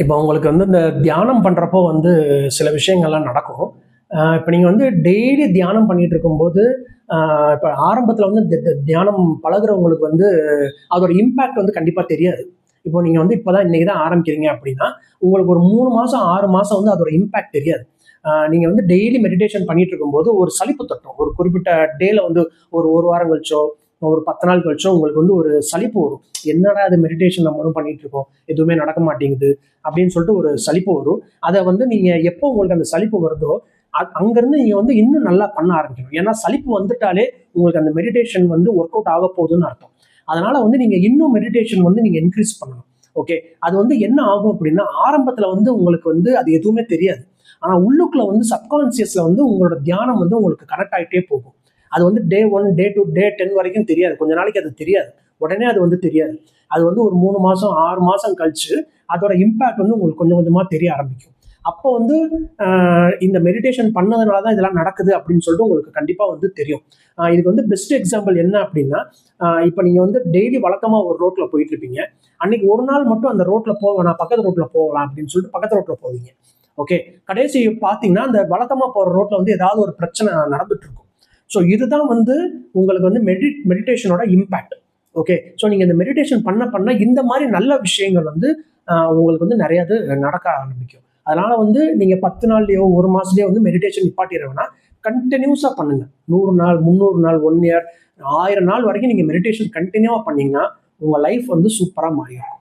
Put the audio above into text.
இப்போ உங்களுக்கு வந்து இந்த தியானம் பண்ணுறப்போ வந்து சில விஷயங்கள்லாம் நடக்கும். இப்போ நீங்கள் வந்து டெய்லி தியானம் பண்ணிட்டு இருக்கும்போது, இப்போ ஆரம்பத்தில் வந்து தியானம் பழகுறவங்களுக்கு வந்து அதோட இம்பேக்ட் வந்து கண்டிப்பாக தெரியாது. இப்போ நீங்கள் வந்து இப்போ தான் இன்றைக்கி தான் ஆரம்பிக்கிறீங்க அப்படின்னா, உங்களுக்கு ஒரு 3 மாதம் 6 மாதம் வந்து அதோட இம்பேக்ட் தெரியாது. நீங்கள் வந்து டெய்லி மெடிடேஷன் பண்ணிட்டு இருக்கும்போது ஒரு சலிப்பு தட்டும். ஒரு குறிப்பிட்ட டேல வந்து ஒரு வாரம் கழிச்சோ, ஒரு 10 நாள் கழிச்சோ உங்களுக்கு வந்து ஒரு சலிப்பு வரும். என்னடா இது மெடிடேஷன் நம்மளும் பண்ணிட்டு இருக்கோம், எதுவுமே நடக்க மாட்டேங்குது அப்படின்னு சொல்லிட்டு ஒரு சலிப்பு வரும். அதை வந்து நீங்கள் எப்போ உங்களுக்கு அந்த சலிப்பு வருதோ அங்கிருந்து நீங்க வந்து இன்னும் நல்லா பண்ண ஆரம்பிக்கணும். ஏன்னா சலிப்பு வந்துட்டாலே உங்களுக்கு அந்த மெடிடேஷன் வந்து ஒர்க் அவுட் ஆக போகுதுன்னு அர்த்தம். அதனால வந்து நீங்க இன்னும் மெடிடேஷன் வந்து நீங்க இன்க்ரீஸ் பண்ணணும். ஓகே, அது வந்து என்ன ஆகும் அப்படின்னா, ஆரம்பத்துல வந்து உங்களுக்கு வந்து அது எதுவுமே தெரியாது. ஆனா உள்ளுக்குள்ள வந்து சப்கான்சியஸ்ல வந்து உங்களோட தியானம் வந்து உங்களுக்கு கனெக்ட் ஆகிட்டே போகும். அது வந்து டே 1 டே 2 டே 10 வரைக்கும் தெரியாது. கொஞ்ச நாளைக்கு அது தெரியாது. உடனே அது வந்து தெரியாது. அது வந்து ஒரு 3 மாசம் 6 மாசம் கழிச்சு அதோட இம்பாக்ட் வந்து உங்களுக்கு கொஞ்சம் கொஞ்சமா தெரிய ஆரம்பிக்கும். அப்போ வந்து இந்த மெடிடேஷன் பண்ணதுனால தான் இதெல்லாம் நடக்குது அப்படின்னு சொல்லிட்டு உங்களுக்கு கண்டிப்பாக வந்து தெரியும். இதுக்கு வந்து பெஸ்ட் எக்ஸாம்பிள் என்ன அப்படின்னா, இப்போ நீங்கள் வந்து டெய்லி வழக்கமாக ஒரு ரோட்டில் போயிட்டு இருப்பீங்க. அன்னைக்கு ஒரு நாள் மட்டும் அந்த ரோட்டில் போவேன், பக்கத்து ரோட்டில் போகலாம் அப்படின்னு சொல்லிட்டு பக்கத்து ரோட்டில் போவீங்க. ஓகே, கடைசி பார்த்தீங்கன்னா அந்த வழக்கமாக போகிற ரோட்டில் வந்து ஏதாவது ஒரு பிரச்சனை நடந்துட்டு இருக்கும். ஸோ இதுதான் வந்து உங்களுக்கு வந்து மெடிடேஷனோட இம்பேக்ட். ஓகே, ஸோ நீங்கள் இந்த மெடிடேஷன் பண்ண பண்ண இந்த மாதிரி நல்ல விஷயங்கள் வந்து உங்களுக்கு வந்து நிறைய நடக்க ஆரம்பிக்கும். அதனால வந்து நீங்க 10 நாள்லயோ 1 மாசத்துலயோ வந்து மெடிடேஷன் நிப்பாட்டிட வேணாம். கண்டினியூஸா பண்ணுங்க. 100 நாள் 300 நாள் 1 இயர் 1000 நாள் வரைக்கும் நீங்க மெடிடேஷன் கண்டினியூவா பண்ணீங்கன்னா உங்க லைஃப் வந்து சூப்பரா மாறிடும்.